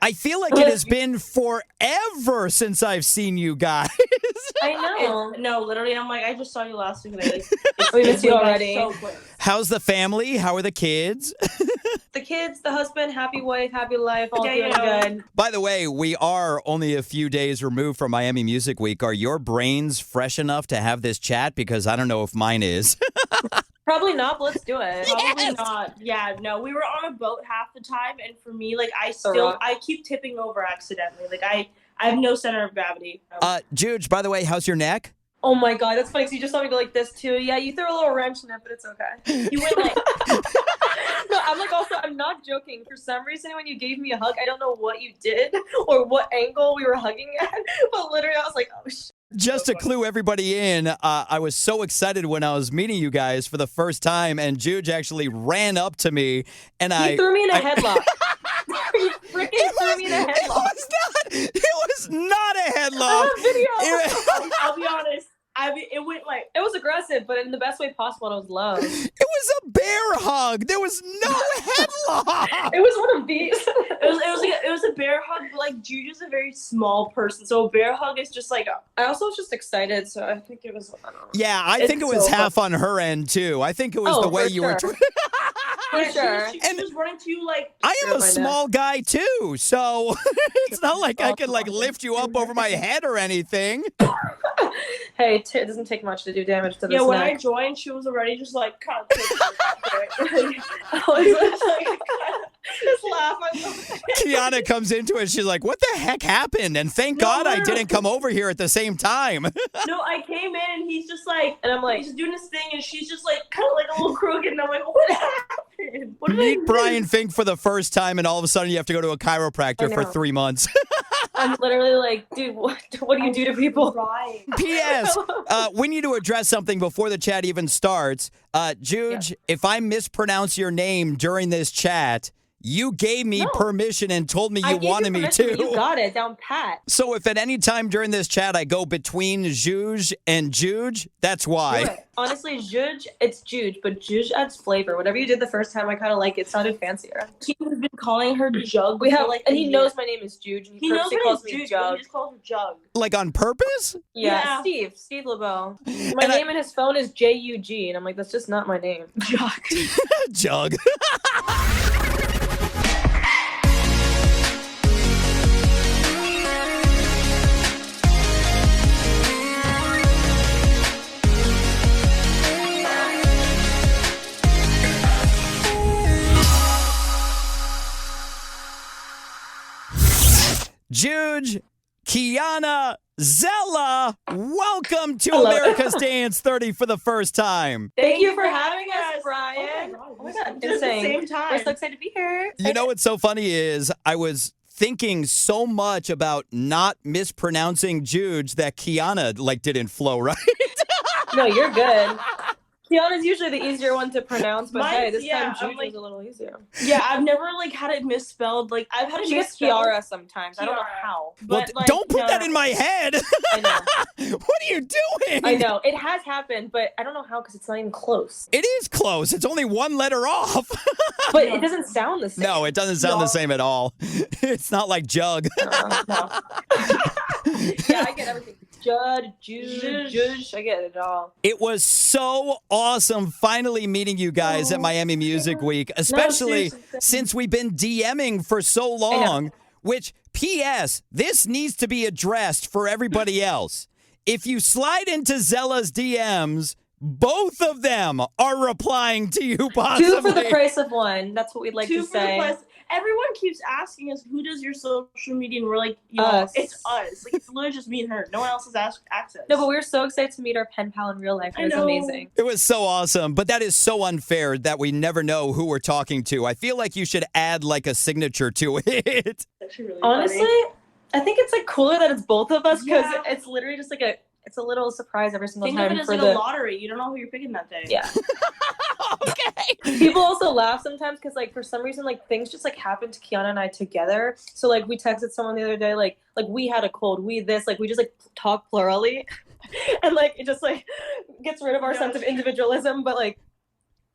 I feel like it has been forever since I've seen you guys. I know. No, literally, I'm like, I just saw you last week. And We missed you already. So quick. How's the family? How are the kids? The kids, the husband, happy wife, happy life, all doing good. By the way, we are only a few days removed from Miami Music Week. Are your brains fresh enough to have this chat? Because I don't know if mine is. Probably not, but let's do it. Probably not. Yeah, no, we were on a boat half the time, and for me, like, I keep tipping over accidentally. Like, I have no center of gravity. Juj, by the way, how's your neck? Oh my God, that's funny. So you just saw me go like this too. Yeah, you threw a little wrench in it, but it's okay. You went like. No, I'm like I'm not joking. For some reason, when you gave me a hug, I don't know what you did or what angle we were hugging at, but literally, I was like, oh shit. Just to clue everybody in, I was so excited when I was meeting you guys for the first time, and Juj actually ran up to me, and he threw me in a headlock. He freaking threw me in a headlock. It was not a headlock. Video. I'll be honest. It went like it was aggressive, but in the best way possible. And it was love. It was a bear hug. There was no headlock. It was one of these. It was a bear hug, but like Juj is a very small person, so a bear hug is just like. I also was just excited, so I think it was. I don't know. Yeah, I think it was half on her end too. I think it was the way you were. For sure. She was running to you like. I am a small guy too, so it's not like I can like lift you up over my head or anything. Hey, it doesn't take much to do damage to this neck. Yeah, when I joined, she was already just like, kind of I was like, just laughing. Kiana comes into it. She's like, what the heck happened? And thank God I didn't come over here at the same time. No, I came in and he's just like, and I'm like, he's doing his thing and she's just like, kind of like a little crooked. And I'm like, what happened? What did Meet Brian Fink for the first time and all of a sudden you have to go to a chiropractor for 3 months. I'm literally like, dude, what do you do to people? Right. P.S. We need to address something before the chat even starts. Juj, if I mispronounce your name during this chat, you gave me permission and told me you wanted me to. You got it down pat. So if at any time during this chat I go between Juj and Juj, that's why. Honestly, Juj, it's Juj, but Juj adds flavor. Whatever you did the first time, I kind of like it. Sounded fancier. He's been calling her Jug. We have and he knows my name is Juj, and he knows calls me Jug. He just calls her Jug. Like on purpose? Yeah. Steve LeBeau. My name in his phone is Jug, and I'm like, that's just not my name. Jug. Jug. Juj Kiana Zella, welcome to America's Dance 30 for the first time. Thank you for having us, Brian. Oh my God. Insane. At the same time. We're so excited to be here. You know what's so funny is I was thinking so much about not mispronouncing Juj that Kiana didn't flow right. No, you're good. Kiana's usually the easier one to pronounce, but hey, this time Juj was a little easier. Yeah, I've never had it misspelled. Like I've had it misspelled. Kiara sometimes. I don't know how. Well, But don't put that in my head. I know. What are you doing? I know. It has happened, but I don't know how because it's not even close. It is close. It's only one letter off. But it doesn't sound the same. No, it doesn't sound the same at all. It's not like Jug. No. Yeah, I get everything. Juj, I get it all. It was so awesome finally meeting you guys at Miami Music Week, especially since we've been DMing for so long, which, P.S., this needs to be addressed for everybody else. If you slide into Zella's DMs, both of them are replying to you possibly. 2 for the price of 1. That's what we'd like to say. Everyone keeps asking us, who does your social media? And we're like, it's us. Like, it's literally just me and her. No one else has access. No, but we were so excited to meet our pen pal in real life. It was amazing. It was so awesome. But that is so unfair that we never know who we're talking to. I feel like you should add a signature to it. Really honestly, funny. I think it's cooler that it's both of us because it's literally just it's a little surprise every single time. Think of it as a lottery. You don't know who you're picking that day. Yeah. Okay. People also laugh sometimes because for some reason things just happen to Kiana and I together. So we texted someone the other day like we had a cold, we this, we just talk plurally, and it just gets rid of our sense of individualism. But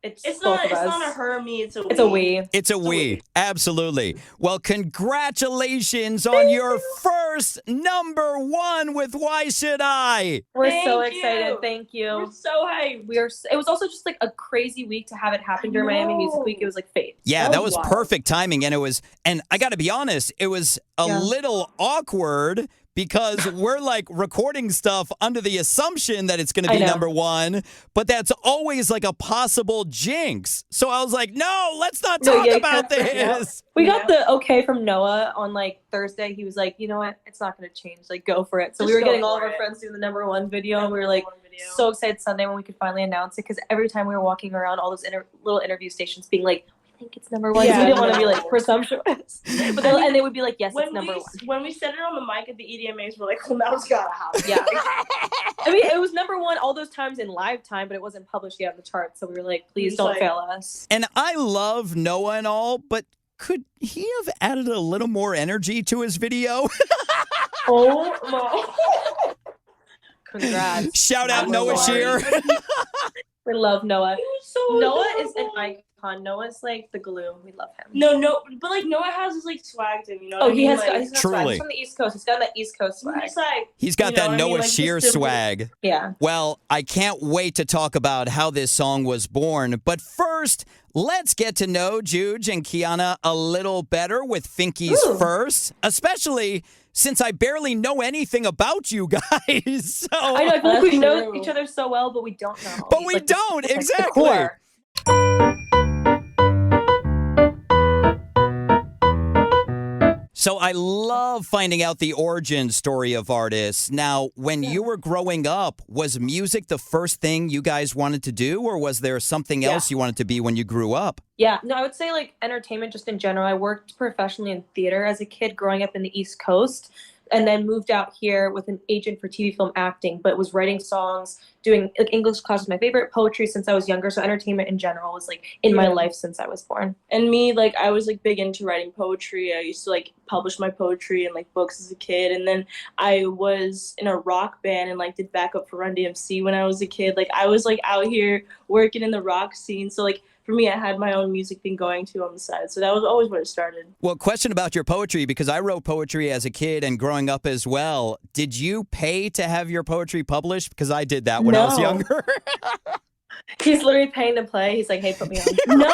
It's It's both not. of It's us. not a her me. It's a. It's a we. It's a we. Absolutely. Well, congratulations on your first #1 with Why Should I? We're so Thank excited. you. Thank you. We're so hyped. It was also just like a crazy week to have it happen during Miami Music Week. It was like fate. Yeah, that was wild. perfect timing. And I got to be honest, it was a little awkward because we're like recording stuff under the assumption that it's going to be #1, but that's always like a possible jinx. So I was like, no, let's not talk about this. We got the okay from Noah on like Thursday. He was like, you know what? It's not going to change. Like, go for it. So we were getting all of our friends doing the #1 video, and we were like so excited Sunday when we could finally announce it, because every time we were walking around all those little interview stations being like, we think it's #1. Yeah, we didn't want to be like presumptuous. But and they would be like, yes, it's #1. When we said it on the mic at the EDMAs, we're like, well, now it's gotta happen. Yeah. I mean, it was #1 all those times in live time, but it wasn't published yet on the chart. So we were like, please don't fail us. And I love Noah and all, but could he have added a little more energy to his video? Oh my. Congrats. Shout out Noah Shear. We love Noah. So Noah adorable. is an icon. Noah's like the glue. We love him. No, but like Noah has his like swag to him, you know. Oh, what I he mean? has. Like, He's got Truly. swag. He's from the East Coast. He's got that East Coast swag. he's like, He's got you know that what I mean? Noah Like, Shear just simple. swag. Yeah. Well, I can't wait to talk about how this song was born. But first, let's get to know Juj and Kiana a little better with Finky's first, especially since I barely know anything about you guys. So I know. I feel like we That's know true. each other so well, but we don't know. But we Like, don't, like the exactly. core. So I love finding out the origin story of artists. Now, when you were growing up, was music the first thing you guys wanted to do, or was there something else you wanted to be when you grew up? Yeah, no, I would say like entertainment just in general. I worked professionally in theater as a kid growing up in the East Coast, and then moved out here with an agent for TV film acting, but was writing songs, doing like English class was my favorite, poetry since I was younger. So entertainment in general was like in my life since I was born. And me, like, I was like big into writing poetry. I used to like publish my poetry in like books as a kid, and then I was in a rock band and like did backup for Run DMC when I was a kid. Like, I was like out here working in the rock scene. So like for me, I had my own music thing going too on the side. So that was always where it started. Well, question about your poetry, because I wrote poetry as a kid and growing up as well. Did you pay to have your poetry published? Because I did that when I was younger. He's literally paying to play. He's like, hey, put me on. No,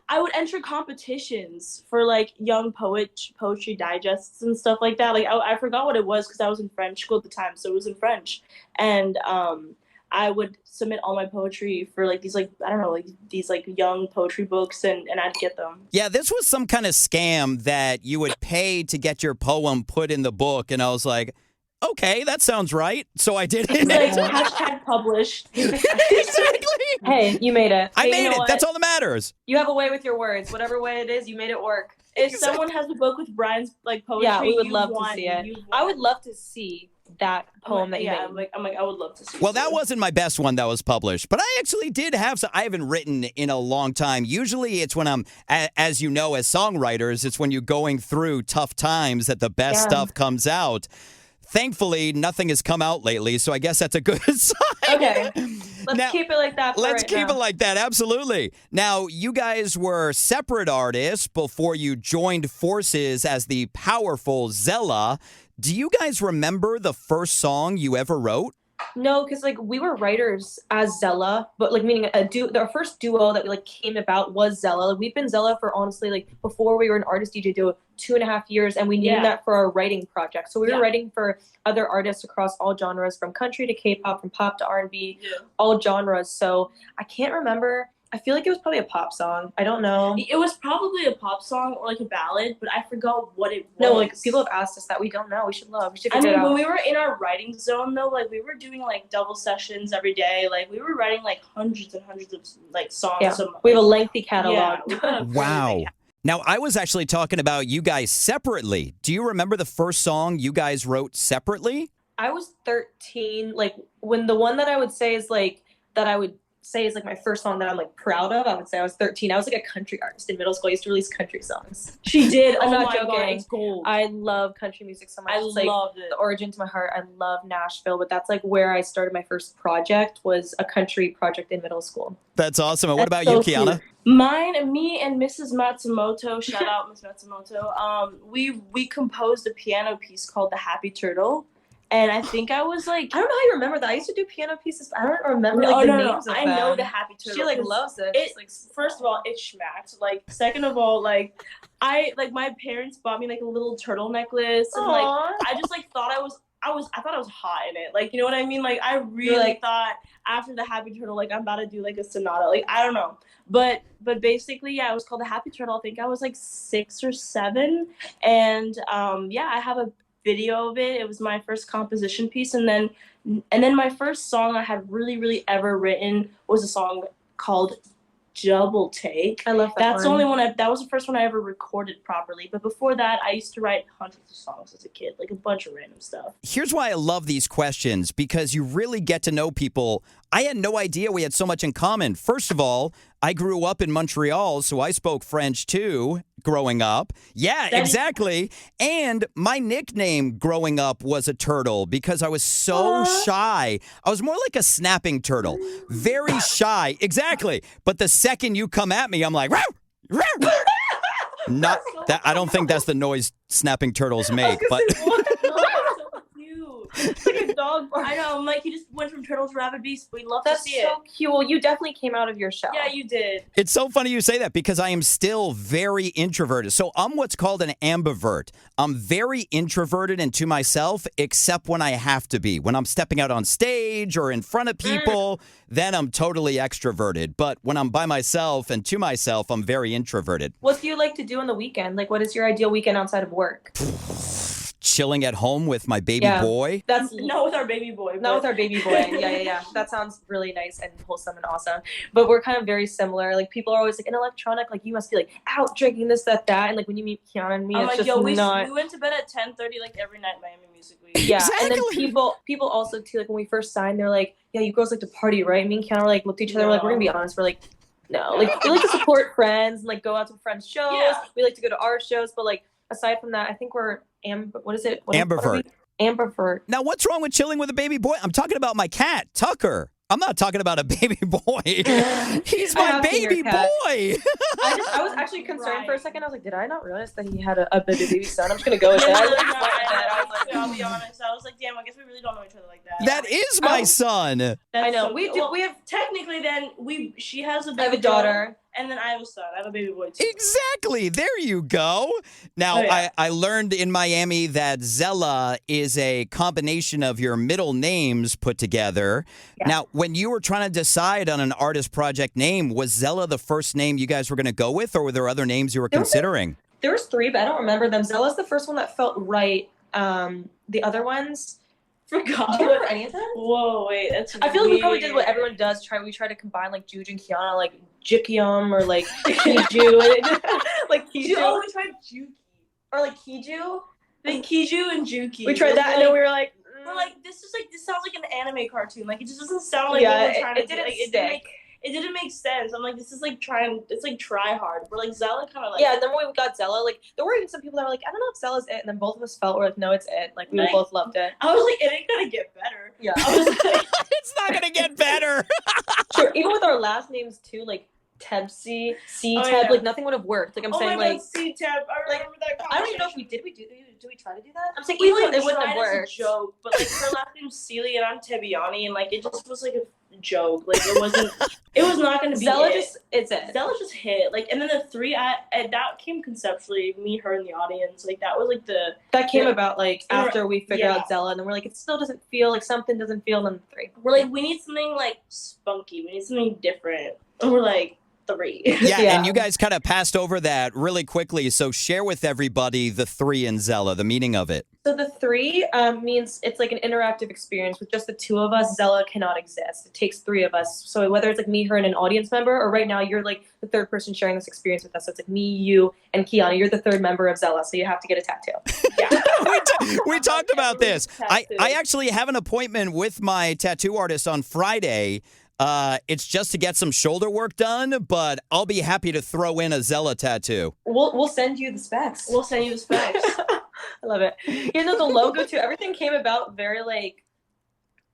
I would enter competitions for like young poetry digests and stuff like that. Like I forgot what it was because I was in French school at the time, so it was in French, and I would submit all my poetry for like these like I don't know like these like young poetry books, and I'd get them. Yeah, this was some kind of scam that you would pay to get your poem put in the book, and I was like, okay, that sounds right. So I did it. Like hashtag published. Exactly. Hey, you made it. I Hey, made you know it. what? That's all that matters. You have a way with your words. Whatever way it is, you made it work. If someone has a book with Brian's like poetry, Yeah, we would you've love to won. see it. You've won. I would love to see that poem that you yeah, made. I'm like I would love to see. Well, it that too. wasn't my best one that was published, but I actually did have some. I haven't written in a long time. Usually it's when I'm, as you know, as songwriters, it's when you're going through tough times that the best stuff comes out. Thankfully, nothing has come out lately, so I guess that's a good sign. Okay. Let's keep it like that. Let's keep it like that. Absolutely. Now, you guys were separate artists before you joined forces as the powerful Zella. Do you guys remember the first song you ever wrote? No, because like we were writers as Zella, but like meaning our first duo that we like came about was Zella. Like, we've been Zella for honestly like before we were an artist DJ duo 2.5 years, and we named that for our writing project. So we were writing for other artists across all genres, from country to K-pop, from pop to R&B, all genres. So I can't remember. I feel like it was probably a pop song. I don't know. It was probably a pop song or like a ballad, but I forgot what it was. No, like people have asked us that. We don't know. We should love. We should I figure mean, it out. when we were in our writing zone though, like we were doing like double sessions every day. Like we were writing like hundreds and hundreds of like songs. Yeah. A month. We have a lengthy catalog. Yeah, we had a Wow. really big- Now, I was actually talking about you guys separately. Do you remember the first song you guys wrote separately? I was 13. Like when the one that I would say is like that I would say is like my first song that I'm like proud of. I would say I was 13. I was like a country artist in middle school. I used to release country songs. She did. I'm Oh not my joking. God, it's gold. I love country music so much. I It's like loved it. the origin to my heart. I love Nashville, but that's like where I started my first project, was a country project in middle school. That's awesome. And what That's about you, so Kiana? cute. Mine, me and Mrs. Matsumoto, shout out Miss Matsumoto. We composed a piano piece called The Happy Turtle. And I think I was like, I don't know how you remember that. I used to do piano pieces. But I don't remember like the names of I them. know The Happy Turtle. She like 'cause loves it. it. She's, like, First of all, it schmacked. Like, second of all, like, my parents bought me like a little turtle necklace, and like Aw. I just like thought I thought I was hot in it. Like, you know what I mean? Like, I really like- thought after The Happy Turtle, like, I'm about to do like a sonata. Like, I don't know. But basically, yeah, it was called The Happy Turtle. I think I was like 6 or 7. And yeah, I have a video of it. It was my first composition piece. And then my first song I had really ever written was a song called Double Take. I love that. That's the only one. That was the first one I ever recorded properly. But before that, I used to write hundreds of songs as a kid, like a bunch of random stuff. Here's why I love these questions, because you really get to know people. I had no idea we had so much in common. First of all, I grew up in Montreal, so I spoke French too growing up. Yeah, exactly. And my nickname growing up was a turtle because I was so shy. I was more like a snapping turtle. Very shy. Exactly. But the second you come at me, I'm like, "Row, row." Not that I don't think that's the noise snapping turtles make, but It's like a dog bark. I know. I'm like, he just went from turtle to rabbit beast. We love That's to see so it. cute. Well, you definitely came out of your shell. Yeah, you did. it's so funny you say that because I am still very introverted. So I'm what's called an ambivert. I'm very introverted and to myself, except when I have to be. When I'm stepping out on stage or in front of people, then I'm totally extroverted. But when I'm by myself and to myself, I'm very introverted. What do you like to do on the weekend? Like, what is your ideal weekend outside of work? Chilling at home with my baby Yeah. boy. That's Not with our baby boy. not with our baby boy. Yeah. That sounds really nice and wholesome and awesome. But we're kind of very similar. Like, people are always like, in electronic, like, you must be like out drinking this, that, and like when you meet Kiana and me, I'm it's like, just yo, we not. went to bed at 10:30 like every night Miami Music Week. Yeah, and then Exactly. people also too, like when we first signed, they're like, yeah, you girls like to party, right? Me and Kiana like looked at each other, we're like, we're gonna be honest, we're like, no, like we like to support friends and like go out to friends' shows. Yeah. We like to go to our shows, but like aside from that, I think we're what is it? What are Ambivert. we? Ambivert. Now, what's wrong with chilling with a baby boy? I'm talking about my cat, Tucker. I'm not talking about a baby boy. He's I my have seen your baby cat. boy. I was actually concerned for a Right. second. I was like, did I not realize that he had a baby son? I'm just gonna go with that. I'll be honest. I was like, damn, I guess we really don't know each other like that. That is my son. That's I know. so We cool. do- Well, we have technically then she has a baby I have a daughter. and then I have a son. I have a baby boy too. Exactly. There you go. Now, Oh, yeah. I learned in Miami that Zella is a combination of your middle names put together. Yeah. Now, when you were trying to decide on an artist project name, was Zella the first name you guys were going to go with, or were there other names you were There was considering? There was 3, but I don't remember them. Zella's the first one that felt right. The other ones, Forgot. do you remember any of them? Whoa, wait, that's I feel like we probably did weird. what everyone does. We try to combine like Juj and Kiana, like Jikyum or like Kiju, like Kiju, Oh, we tried Juki. or like Kiju. Like Kiju and Juki. We tried that, and then we were like, We're like, this sounds like an anime cartoon. Like, it just doesn't sound like yeah, what we're trying it to do. didn't Like, stick. it didn't make sense. I'm like, this is like it's like try hard. We're like Zella kind of like Yeah, and then when we got Zella, like there were even some people that were like, I don't know if Zella's it, and then both of us felt we're like, no, it's it. Like we Like- both loved it. I was like, it ain't gonna get better. Yeah. I was like, It's not going to get better. Sure, even with our last names too, like Tebsy, C-Teb, Oh, yeah. like nothing would have worked. Like I'm oh saying, my like god, C-Tab. I remember that. I don't even know if we did. Do we try to do that? I'm saying We even like if it wouldn't tried have as a worked. joke, but like her last name's Celia and I'm Tebiani, and like it just was like a joke. Like it wasn't. It was not gonna be. Zella it. just it's it. Zella just hit like, and then the 3 and that came conceptually. Me, her, and the audience. Like that was like the. That came Yeah. about like Yeah. after we figured out Zella, and then we're like, it still doesn't feel like something doesn't feel. And then 3. We're like, we need something like spunky. We need something different. And we're like 3. Yeah, Yeah. and you guys kind of passed over that really quickly. So share with everybody the 3 in Zella, the meaning of it. So the 3 means it's like an interactive experience with just the 2 of us. Zella cannot exist. It takes 3 of us. So whether it's like me, her, and an audience member, or right now you're like the 3rd person sharing this experience with us. So it's like me, you, and Kiana. You're the 3rd member of Zella, so you have to get a tattoo. Yeah. We talked about this. I actually have an appointment with my tattoo artist on Friday. It's just to get some shoulder work done, but I'll be happy to throw in a Zella tattoo. We'll send you the specs. We'll send you the specs. I love it. You know, the logo too, everything came about very like,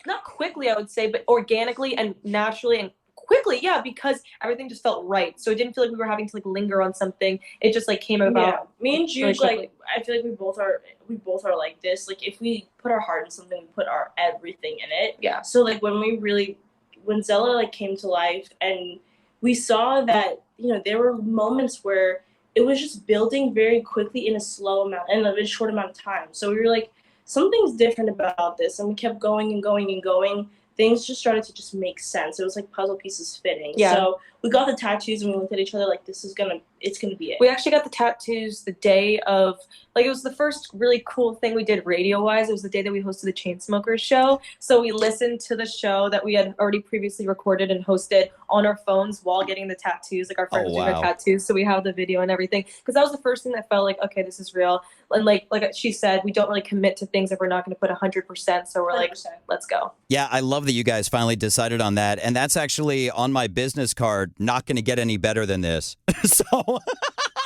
not quickly, I would say, but organically and naturally and quickly, yeah, because everything just felt right. So it didn't feel like we were having to like linger on something. It just like came about. Yeah. Me and Juj, really like, I feel like we both are like this. Like, if we put our heart in something, we put our everything in it. Yeah. So like when Zella like came to life and we saw that, you know, there were moments where it was just building very quickly in a short amount of time. So we were like, something's different about this, and we kept going and going and going. Things just started to just make sense. It was like puzzle pieces fitting. Yeah. So we got the tattoos and we looked at each other like, it's gonna be it. We actually got the tattoos the day of, like, it was the first really cool thing we did radio-wise. It was the day that we hosted the Chainsmokers show. So we listened to the show that we had already previously recorded and hosted on our phones while getting the tattoos. Like, our friends doing their tattoos. So we have the video and everything. Because that was the first thing that felt like, okay, this is real. And like she said, we don't really commit to things if we're not going to put 100%. So we're 100%. Like, let's go. Yeah, I love that you guys finally decided on that. And that's actually on my business card. Not going to get any better than this. So.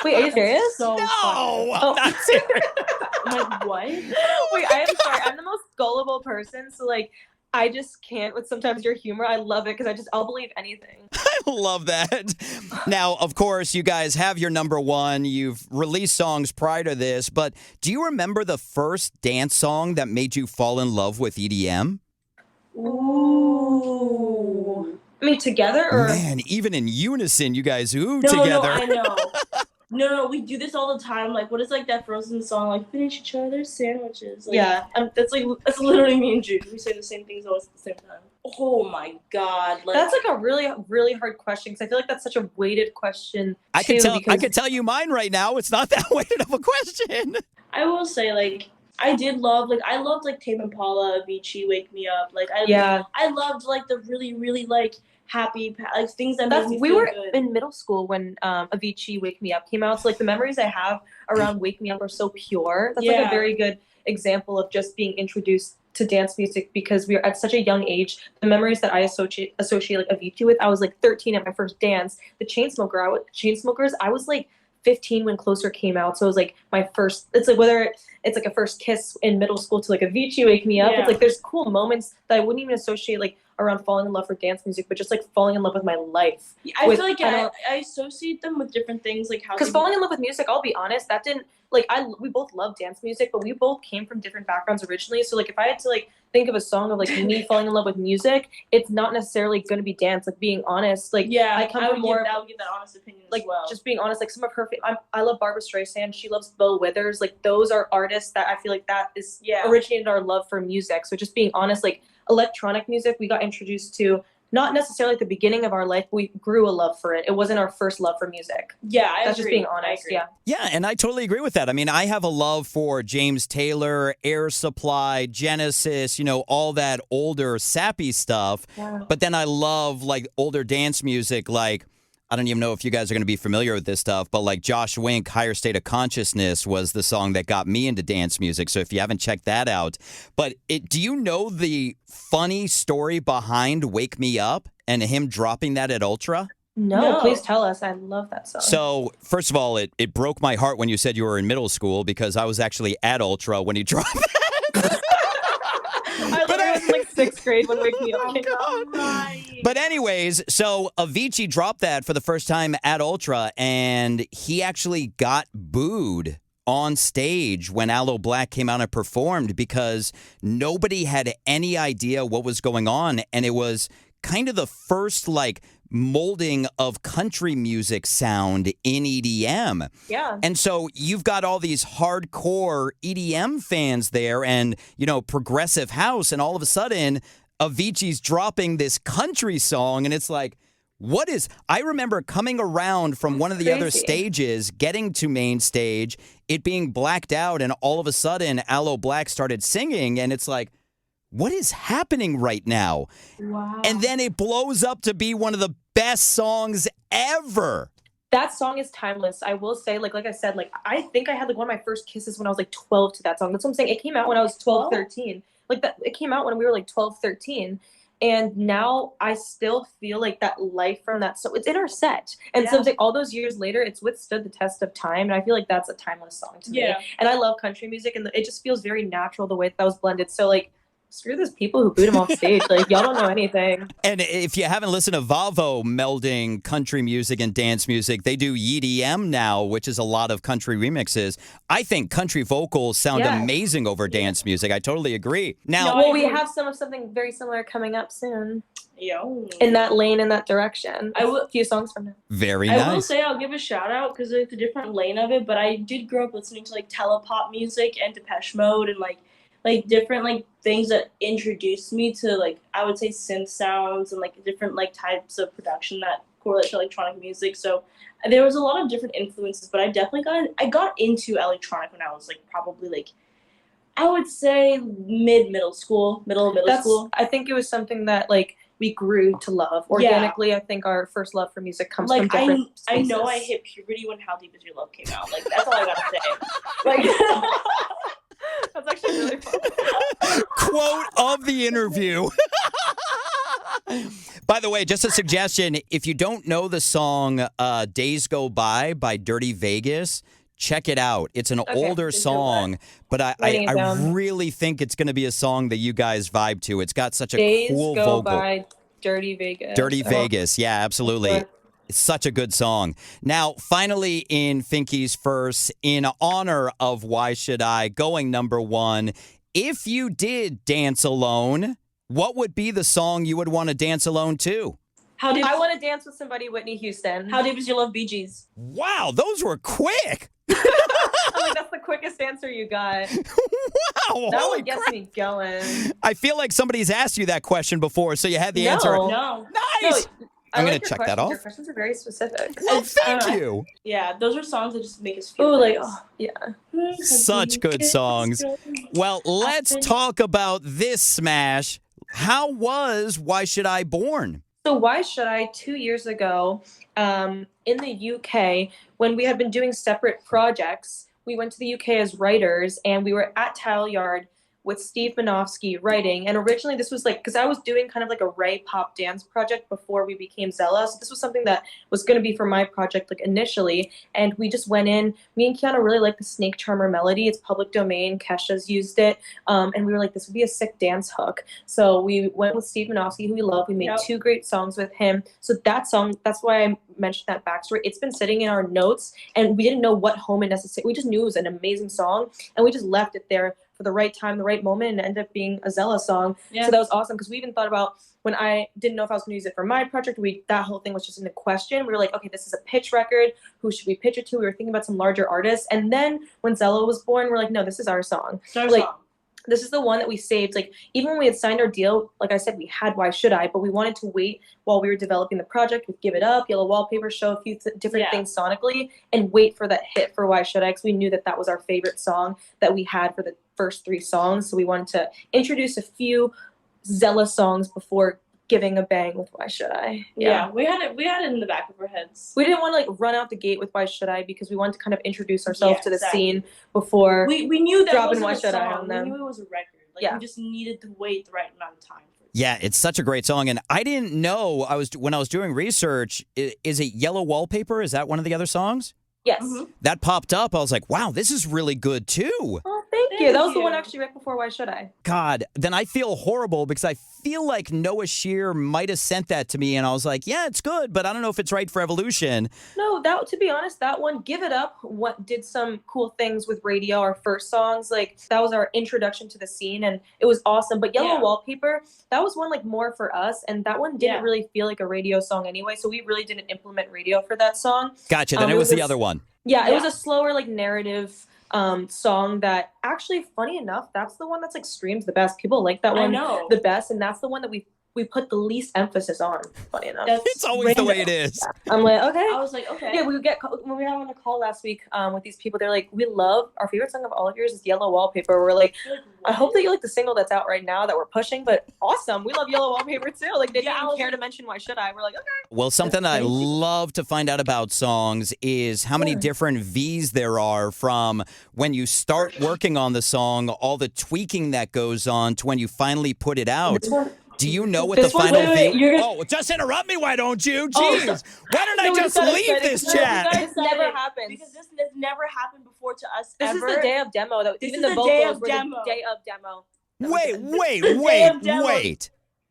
Wait, are you serious? So no, oh. I'm not serious. I'm like, what? Wait, I am sorry. I'm the most gullible person. So like, I just can't with sometimes your humor. I love it because I'll believe anything. I love that. Now, of course, you guys have your number one. You've released songs prior to this, but do you remember the first dance song that made you fall in love with EDM? Ooh. I mean, together or? Man, even in unison, you guys No, together. I know. No, we do this all the time. Like, what is like that Frozen song? Like, finish each other's sandwiches. Like, yeah, that's literally me and Jude. We say the same things always at the same time. Oh my God! Like, that's like a really, really hard question because I feel like that's such a weighted question. I could tell you mine right now. It's not that weighted of a question. I will say, like, I loved like Tame Impala, Avicii, Wake Me Up. Like, I loved like the really, really like happy like things that made me feel good. We were in middle school when Avicii Wake Me Up came out, so like the memories I have around Wake Me Up are so pure. That's like a very good example of just being introduced to dance music because we are at such a young age. The memories that I associate like Avicii with, I was like 13 at my first dance. The Chainsmokers, I was like 15 when Closer came out, so it was like my first. It's like whether it's like a first kiss in middle school to like Avicii Wake Me Up. It's like there's cool moments that I wouldn't even associate like around falling in love for dance music, but just like falling in love with my life. I feel like I associate them with different things, like how. Because falling in love with music, I'll be honest, that didn't like we both love dance music, but we both came from different backgrounds originally. So like if I had to like think of a song of like me falling in love with music, it's not necessarily going to be dance. Like being honest, like I would give that honest opinion like as well. Just being honest, like some of her. I love Barbara Streisand. She loves Bill Withers. Like those are artists that I feel like that is originated our love for music. So just being honest, like electronic music, we got introduced to. Not necessarily at the beginning of our life, we grew a love for it. It wasn't our first love for music. Yeah, that's just being honest. Yeah. Yeah, and I totally agree with that. I mean, I have a love for James Taylor, Air Supply, Genesis, you know, all that older sappy stuff. Yeah. But then I love like older dance music like I don't even know if you guys are going to be familiar with this stuff, but like Josh Wink, Higher State of Consciousness was the song that got me into dance music. So if you haven't checked that out, but do you know the funny story behind Wake Me Up and him dropping that at Ultra? No, please tell us. I love that song. So first of all, it broke my heart when you said you were in middle school because I was actually at Ultra when he dropped that. I was in like 6th grade when Wake Me Up came out. Right. But anyways, so Avicii dropped that for the first time at Ultra, and he actually got booed on stage when Aloe Black came out and performed because nobody had any idea what was going on, and it was kind of the first like molding of country music sound in EDM. Yeah. And so you've got all these hardcore EDM fans there and, you know, progressive house, and all of a sudden Avicii's dropping this country song, and it's like, I remember coming around from one of the other stages, getting to main stage, it being blacked out, and all of a sudden Aloe Black started singing, and it's like, what is happening right now? Wow. And then it blows up to be one of the best songs ever. That song is timeless. I will say, like I said, like I think I had like one of my first kisses when I was like 12 to that song. That's what I'm saying. It came out when I was 12, 13. Like that, it came out when we were like 12, 13. And now I still feel like that life from that. So it's in our set. And so it's like all those years later, it's withstood the test of time. And I feel like that's a timeless song to me. And I love country music, and it just feels very natural the way that was blended. So like, screw those people who boot him off stage. Like, y'all don't know anything. And if you haven't listened to Vavo melding country music and dance music, they do EDM now, which is a lot of country remixes. I think country vocals sound amazing over dance music. I totally agree. Now, well, we have something very similar coming up soon. In that lane, in that direction. A few songs from now. Very nice. I will say I'll give a shout out because it's a different lane of it, but I did grow up listening to like telepop music and Depeche Mode and like different like things that introduced me to like I would say synth sounds and like different like types of production that correlate to electronic music. So there was a lot of different influences, but I definitely got into electronic when I was like probably like I would say middle school. I think it was something that like we grew to love organically. I think our first love for music comes from different spaces. I know I hit puberty when How Deep Is Your Love came out. Like that's all I gotta say. Like that's actually really fun. Quote of the interview. By the way, just a suggestion, if you don't know the song Days Go By Dirty Vegas, check it out. It's an older song, but I really think it's going to be a song that you guys vibe to. It's got such a cool vocal. Days Go By Dirty Vegas. Dirty Vegas, yeah, absolutely. It's such a good song. Now, finally in Finky's verse, in honor of Why Should I, going number one, if you did dance alone, what would be the song you would want to dance alone to? I want to dance with somebody, Whitney Houston. How Deep Is Your Love, Bee Gees. Wow, those were quick. I'm like, that's the quickest answer you got. Wow. That one gets me going. I feel like somebody's asked you that question before, so you had the answer. No. Nice. I'm going to check that off. Your questions are very specific. Well, thank you. Yeah, those are songs that just make us feel Such good songs. Well, let's talk about this smash. How was Why Should I born? So Why Should I, 2 years ago, in the UK, when we had been doing separate projects, we went to the UK as writers, and we were at Tile Yard with Steve Manofsky writing. And originally this was like, because I was doing kind of like a Ray pop dance project before we became Zella. So this was something that was going to be for my project like initially. And we just went in, me and Kiana really liked the Snake Charmer melody. It's public domain. Kesha's used it. And we were like, this would be a sick dance hook. So we went with Steve Manofsky, who we love. We made 2 great songs with him. So that song, that's why I mentioned that backstory. It's been sitting in our notes and we didn't know what home it necessarily, we just knew it was an amazing song. And we just left it there for the right time, the right moment, and it ended up being a Zella song. So that was awesome because we even thought about when I didn't know if I was going to use it for my project. That whole thing was just in the question. We were like, okay, this is a pitch record. Who should we pitch it to? We were thinking about some larger artists. And then when Zella was born, we're like, no, this is our song. This is the one that we saved. Like, even when we had signed our deal, like I said, we had Why Should I, but we wanted to wait while we were developing the project with Give It Up, Yellow Wallpaper, show a few different things sonically, and wait for that hit for Why Should I, because we knew that was our favorite song that we had for the first 3 songs. So we wanted to introduce a few Zella songs before giving a bang with Why Should I. Yeah, we had it in the back of our heads. We didn't want to like run out the gate with Why Should I because we wanted to kind of introduce ourselves to the scene before we knew that dropping wasn't Why a Should song. I on them. We knew it was a record. Like we just needed to wait the right amount of time. Yeah, it's such a great song, and I didn't know when I was doing research. Is it Yellow Wallpaper? Is that one of the other songs? Yes. That popped up. I was like, wow, this is really good too. Oh, thank you. That was the one actually right before Why Should I. God, then I feel horrible because I feel like Noah Shear might have sent that to me, and I was like, yeah, it's good, but I don't know if it's right for Evolution. No, to be honest, that one, Give It Up, did some cool things with radio, our first songs. Like, that was our introduction to the scene, and it was awesome. But Yellow Wallpaper, that was one like more for us, and that one didn't really feel like a radio song anyway, so we really didn't implement radio for that song. Gotcha, then it was the other one. Yeah, it was a slower, like, narrative song that actually, funny enough, that's the one that's, like, streams the best. People like that one the best, and that's the one that we put the least emphasis on, funny enough. It's always the way it is. Yeah. I'm like, okay. I was like, okay. Yeah, when we were on a call last week with these people, they're like, we love, our favorite song of all of yours is Yellow Wallpaper. We're like, I hope that you like the single that's out right now that we're pushing, but awesome. We love Yellow Wallpaper too. Like, they didn't even care to mention Why Should I. We're like, okay. Well, something I love to find out about songs is how many different V's there are from when you start working on the song, all the tweaking that goes on to when you finally put it out. Do you know what This the one- final wait, theme? you're gonna- Oh, just interrupt me, why don't you? Oh, Jeez. Why don't I No, we just just gotta leave say it this because chat? You guys This never said it, happens. because this has never happened before to us This ever. is the day of demo. That This even is the the day vocals of were demo. the day of demo. That we Wait, did. wait, The day wait, of demo. wait.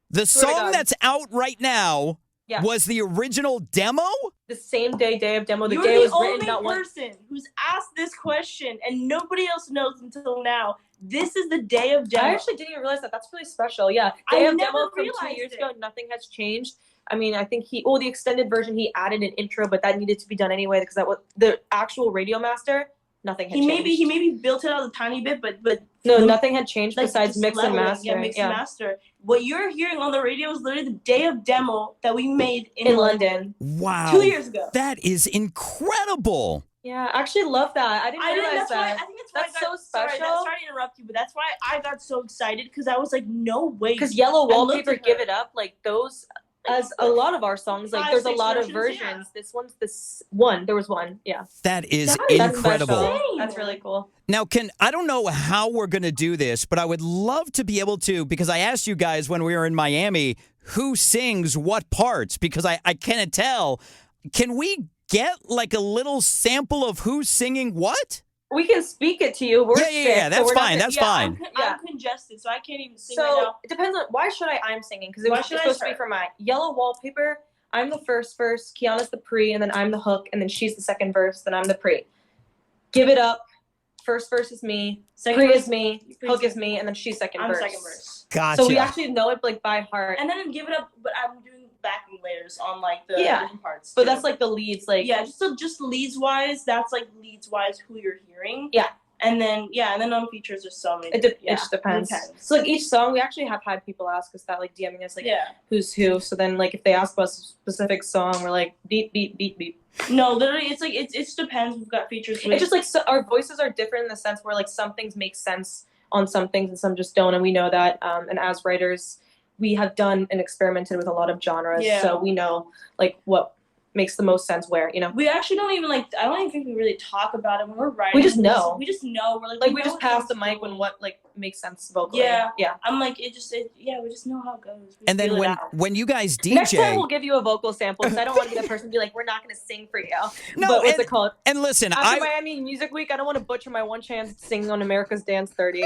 The Swear to song God. that's out right now Yeah. was the original demo? The same day of demo. The You're day the was only written, not one. person who's asked this question, and nobody else knows until now. This is the day of demo. I actually didn't even realize that. That's really special. Yeah, I day of never demo from 2 realized years it. ago. Nothing has changed. I mean, I think the extended version, he added an intro, but that needed to be done anyway because that was the actual radio master. Nothing had he changed. maybe built it out a tiny bit, but No, nothing had changed like, besides just mix and leveling. master. Yeah, mix and master. What you're hearing on the radio is literally the day of demo that we made in London. Wow. 2 years ago. That is incredible. Yeah, I actually love that. I didn't realize That's why, that. I think that's why That's I got, so Sorry, special. sorry to interrupt you, but that's why I got so excited because I was like, no way. Because Yellow I looked Wallpaper, at Give her. It Up, like those, as a lot of our songs, like 5, there's a 6 lot of versions, versions. yeah. This one's this one. There was one. Yeah. That is That's incredible. special. Insane. That's really cool. Now, I don't know how we're going to do this, but I would love to be able to, because I asked you guys when we were in Miami, who sings what parts, because I can't tell. Can we get like a little sample of who's singing what? We can speak it to you. We're Yeah, sick, that's so we're not fine, gonna- that's Yeah, fine. Yeah. I'm congested, so I can't even sing right So now. it depends on why should I'm singing because it Why was should I supposed to be start? for my Yellow Wallpaper. I'm the first verse, Kiana's the pre, and then I'm the hook, and then she's the second verse, then I'm the pre. Give It Up. First verse is me, Second pre verse- is me, hook is me, and then she's second I'm verse. second verse. Gotcha. So we actually know it like by heart. And then Give It Up, but I'm doing backing layers on like the Yeah. different parts. But too. that's like the leads, like yeah, just leads wise, that's like leads wise who you're hearing. Yeah. And then on features there's so many. it yeah, just depends. depends. So like each song, we actually have had people ask us that, like DMing us, like Yeah. who's who. So then like if they ask us a specific song, we're like beep beep beep beep. No, literally, it's like it just depends. We've got features. With, It's just like so our voices are different in the sense where like some things make sense on some things and some just don't, and we know that. And as writers, we have done and experimented with a lot of genres, Yeah. so we know like what makes the most sense where, you know. we actually don't even like. I don't even think we really talk about it when we're writing. We just know. We just know. We're Like we we know just what pass the sounds mic cool. when what like makes sense vocally. Yeah. Yeah. I'm like we just know how it goes. We And then feel it out. when you guys Next time DJ, we'll give you a vocal sample because I don't want to be the person to be like, we're not going to sing for you. No, but what's and- it called? and listen, After Miami Music Week, I don't want to butcher my one chance at singing on America's Dance 30.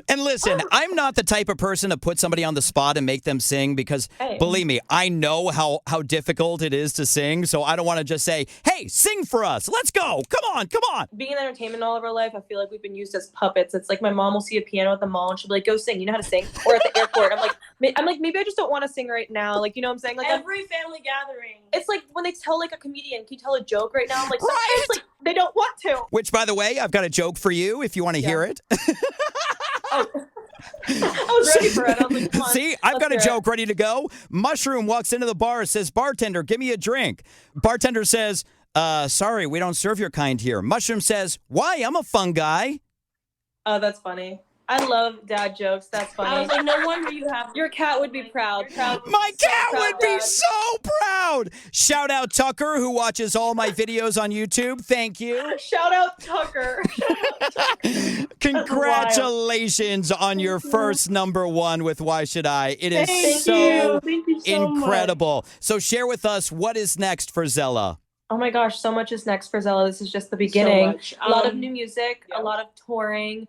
and listen, I'm not the type of person to put somebody on the spot and make them sing because Hey. believe me, I know how difficult it is to sing. So I don't want to just say, hey, sing for us. Let's go. Come on. Being in entertainment all of our life, I feel like we've been used as puppets. It's like my mom will see a piano at the mall and she'll be like, go sing. You know how to sing? Or at the airport. I'm like, maybe I just don't want to sing right now. Like, you know what I'm saying? Like, every family gathering. it's like when they tell like a comedian, can you tell a joke right now? I'm like, Right. sometimes like they don't want to. Which, by the way, I've got a joke for you if you want to Yeah. hear it. Oh. I was ready for it. I was like, come on. See, I've got a let's hear joke ready to go. Mushroom walks into the bar, says, bartender, give me a drink. Bartender says, sorry, we don't serve your kind here. Mushroom says, why? I'm a fun guy. Oh, that's funny. I love dad jokes. That's I funny. was like, no wonder you have. Your cat would be proud. My cat proud, would be Dad. so proud. Shout out Tucker, who watches all my videos on YouTube. Thank you. Shout out Tucker. Congratulations on your first #1 with Why Should I? It is Thank so you. Thank you so incredible. So share with us what is next for Zella. Oh my gosh, so much is next for Zella. This is just the beginning. much. A lot of new music, yeah. a lot of touring.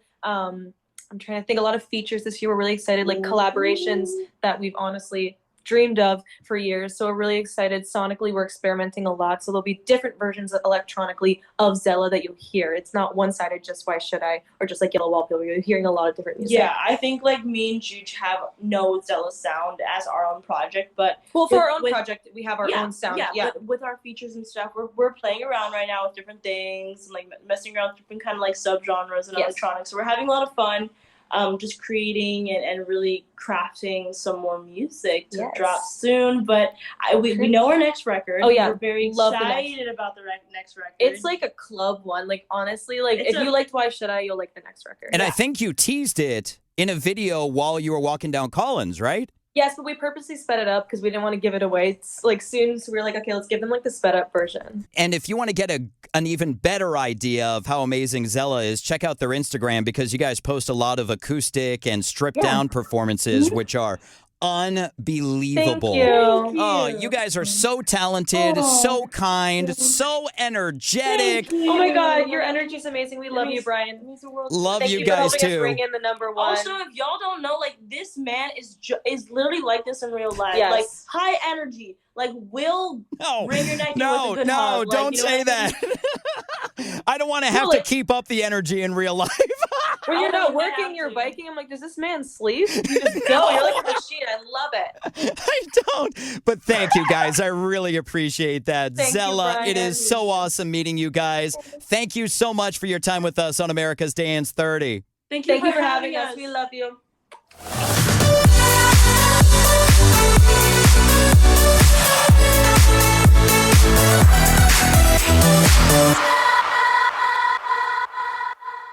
I'm trying to think, a lot of features this year. We're really excited, like collaborations that we've honestly dreamed of for years. So we're really excited. Sonically, we're experimenting a lot. So there'll be different versions electronically of Zella that you'll hear. It's not one-sided, just Why Should I? Or just like Yellow Wallpaper. You're hearing a lot of different music. Yeah, I think like me and Juj know Zella's sound as our own project, but Well, for with- our own with- project, we have our own sound. Yeah, with our features and stuff, we're playing around right now with different things and like messing around with different kind of like subgenres and Yes. electronics. So we're having a lot of fun, just creating and really crafting some more music to Yes. drop soon. But we know our next record. Oh, yeah. We're very Love the next. excited about the next record. It's like a club one. Like, honestly, like, It's if you liked Why Should I, you'll like the next record. And I think you teased it in a video while you were walking down Collins, right? Yes, but we purposely sped it up because we didn't want to give it away like soon. So we were like, okay, let's give them like the sped up version. And if you want to get an even better idea of how amazing Zella is, check out their Instagram because you guys post a lot of acoustic and stripped down performances, which are unbelievable. Thank you. Oh, you guys are so talented, so kind, so energetic. Oh my God, your energy is amazing. We love you, Brian. Love Thank you for guys helping us too. bring in the number one. Also, if y'all don't know, like, this man is literally like this in real life. Yes. Like, high energy. Like, will bring your neck with a good hug. Like, don't you know say what I mean? that. I don't want to have to keep up the energy in real life. When you're not working, you're biking. I'm like, does this man sleep? You just go. You're like a machine. I love it. I don't. But thank you guys. I really appreciate that. Thank you, Zella, Brian. it is so awesome meeting you guys. Thank you so much for your time with us on America's Dance 30. Thank you for having us. We love you.